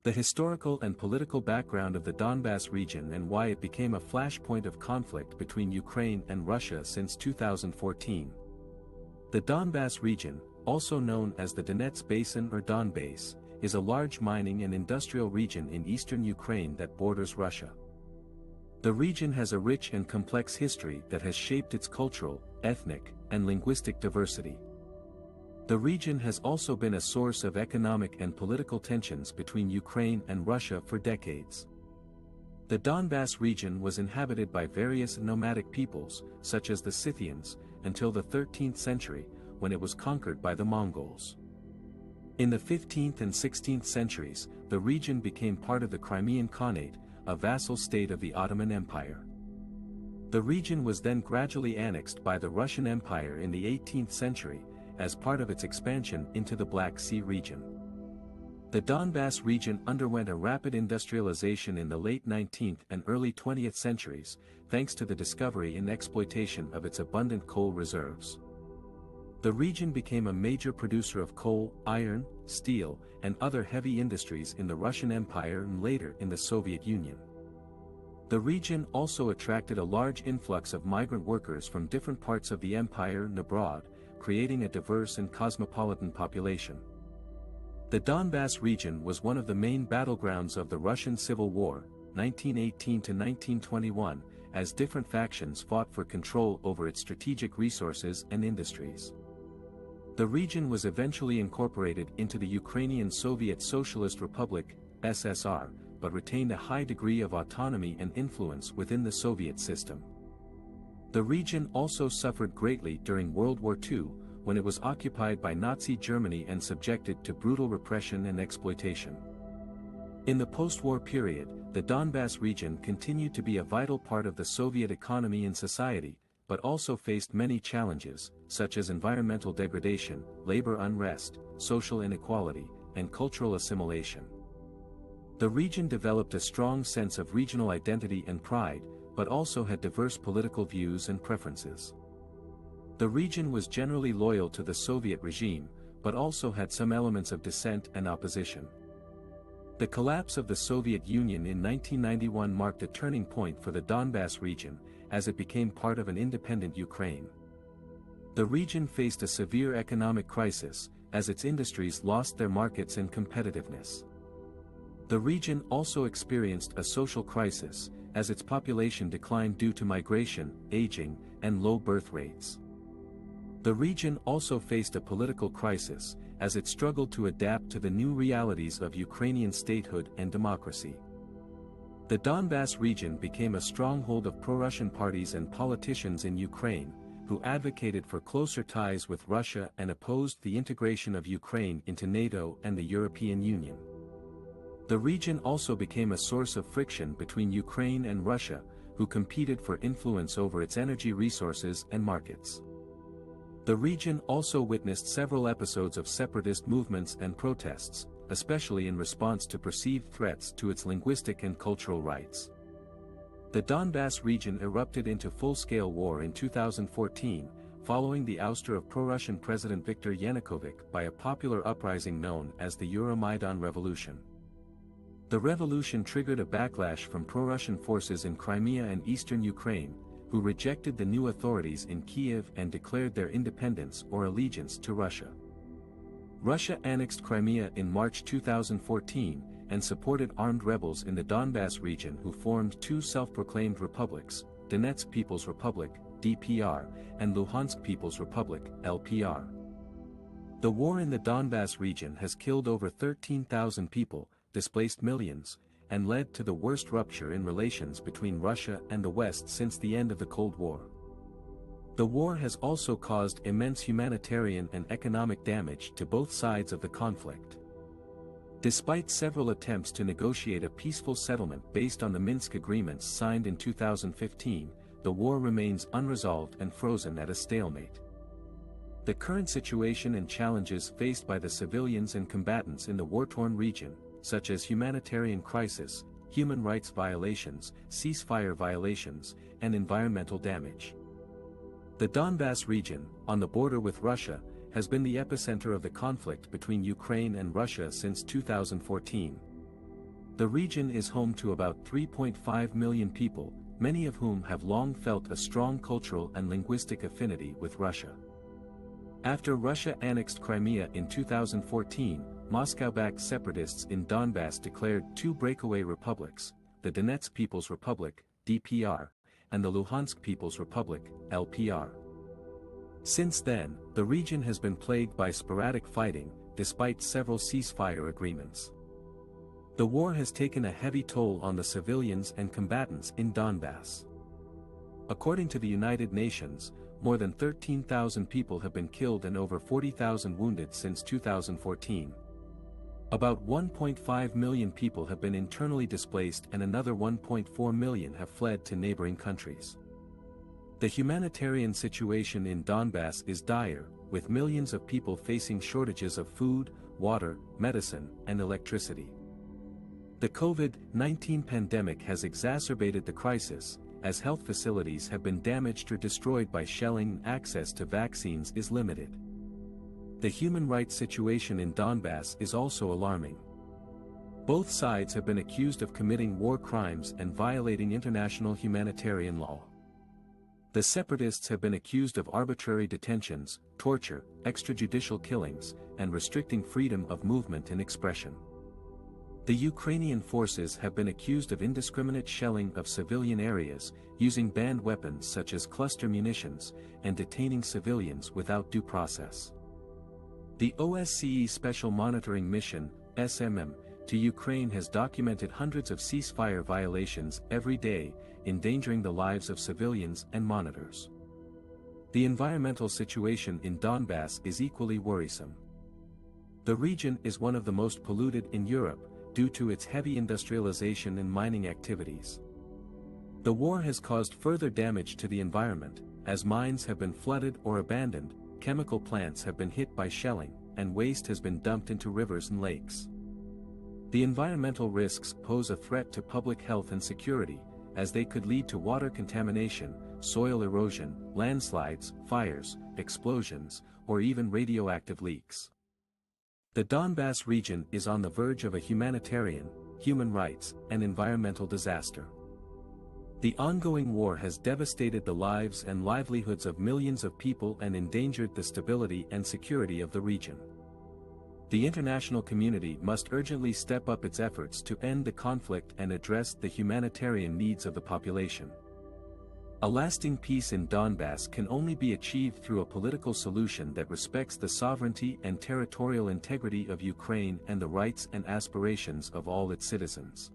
The historical and political background of the Donbass region and why it became a flashpoint of conflict between Ukraine and Russia since 2014. The Donbass region, also known as the Donetsk Basin or Donbass, is a large mining and industrial region in eastern Ukraine that borders Russia. The region has a rich and complex history that has shaped its cultural, ethnic, and linguistic diversity. The region has also been a source of economic and political tensions between Ukraine and Russia for decades. The Donbass region was inhabited by various nomadic peoples, such as the Scythians, until the 13th century, when it was conquered by the Mongols. In the 15th and 16th centuries, the region became part of the Crimean Khanate, a vassal state of the Ottoman Empire. The region was then gradually annexed by the Russian Empire in the 18th century, as part of its expansion into the Black Sea region. The Donbass region underwent a rapid industrialization in the late 19th and early 20th centuries, thanks to the discovery and exploitation of its abundant coal reserves. The region became a major producer of coal, iron, steel, and other heavy industries in the Russian Empire and later in the Soviet Union. The region also attracted a large influx of migrant workers from different parts of the empire and abroad, creating a diverse and cosmopolitan population. The Donbass region was one of the main battlegrounds of the Russian Civil War, 1918 to 1921, as different factions fought for control over its strategic resources and industries. The region was eventually incorporated into the Ukrainian Soviet Socialist Republic, SSR, but retained a high degree of autonomy and influence within the Soviet system. The region also suffered greatly during World War II, when it was occupied by Nazi Germany and subjected to brutal repression and exploitation. In the post-war period, the Donbass region continued to be a vital part of the Soviet economy and society, but also faced many challenges, such as environmental degradation, labor unrest, social inequality, and cultural assimilation. The region developed a strong sense of regional identity and pride, but also had diverse political views and preferences. The region was generally loyal to the Soviet regime, but also had some elements of dissent and opposition. The collapse of the Soviet Union in 1991 marked a turning point for the Donbass region, as it became part of an independent Ukraine. The region faced a severe economic crisis, as its industries lost their markets and competitiveness. The region also experienced a social crisis, as its population declined due to migration, aging, and low birth rates. The region also faced a political crisis, as it struggled to adapt to the new realities of Ukrainian statehood and democracy. The Donbass region became a stronghold of pro-Russian parties and politicians in Ukraine, who advocated for closer ties with Russia and opposed the integration of Ukraine into NATO and the European Union. The region also became a source of friction between Ukraine and Russia, who competed for influence over its energy resources and markets. The region also witnessed several episodes of separatist movements and protests, especially in response to perceived threats to its linguistic and cultural rights. The Donbass region erupted into full-scale war in 2014, following the ouster of pro-Russian President Viktor Yanukovych by a popular uprising known as the Euromaidan Revolution. The revolution triggered a backlash from pro-Russian forces in Crimea and eastern Ukraine, who rejected the new authorities in Kiev and declared their independence or allegiance to Russia. Russia annexed Crimea in March 2014, and supported armed rebels in the Donbass region who formed two self-proclaimed republics, Donetsk People's Republic, DPR, and Luhansk People's Republic, LPR. The war in the Donbass region has killed over 13,000 people, displaced millions, and led to the worst rupture in relations between Russia and the West since the end of the Cold War. The war has also caused immense humanitarian and economic damage to both sides of the conflict. Despite several attempts to negotiate a peaceful settlement based on the Minsk agreements signed in 2015, the war remains unresolved and frozen at a stalemate. The current situation and challenges faced by the civilians and combatants in the war-torn region, such as humanitarian crisis, human rights violations, ceasefire violations, and environmental damage. The Donbass region, on the border with Russia, has been the epicenter of the conflict between Ukraine and Russia since 2014. The region is home to about 3.5 million people, many of whom have long felt a strong cultural and linguistic affinity with Russia. After Russia annexed Crimea in 2014, Moscow-backed separatists in Donbass declared two breakaway republics, the Donetsk People's Republic, DPR, and the Luhansk People's Republic, LPR. Since then, the region has been plagued by sporadic fighting, despite several ceasefire agreements. The war has taken a heavy toll on the civilians and combatants in Donbass. According to the United Nations, more than 13,000 people have been killed and over 40,000 wounded since 2014. About 1.5 million people have been internally displaced and another 1.4 million have fled to neighboring countries. The humanitarian situation in Donbass is dire, with millions of people facing shortages of food, water, medicine, and electricity. The COVID-19 pandemic has exacerbated the crisis, as health facilities have been damaged or destroyed by shelling and access to vaccines is limited. The human rights situation in Donbass is also alarming. Both sides have been accused of committing war crimes and violating international humanitarian law. The separatists have been accused of arbitrary detentions, torture, extrajudicial killings, and restricting freedom of movement and expression. The Ukrainian forces have been accused of indiscriminate shelling of civilian areas, using banned weapons such as cluster munitions, and detaining civilians without due process. The OSCE Special Monitoring Mission, SMM, to Ukraine has documented hundreds of ceasefire violations every day, endangering the lives of civilians and monitors. The environmental situation in Donbass is equally worrisome. The region is one of the most polluted in Europe, due to its heavy industrialization and mining activities. The war has caused further damage to the environment, as mines have been flooded or abandoned, chemical plants have been hit by shelling, and waste has been dumped into rivers and lakes. The environmental risks pose a threat to public health and security, as they could lead to water contamination, soil erosion, landslides, fires, explosions, or even radioactive leaks. The Donbass region is on the verge of a humanitarian, human rights, and environmental disaster. The ongoing war has devastated the lives and livelihoods of millions of people and endangered the stability and security of the region. The international community must urgently step up its efforts to end the conflict and address the humanitarian needs of the population. A lasting peace in Donbass can only be achieved through a political solution that respects the sovereignty and territorial integrity of Ukraine and the rights and aspirations of all its citizens.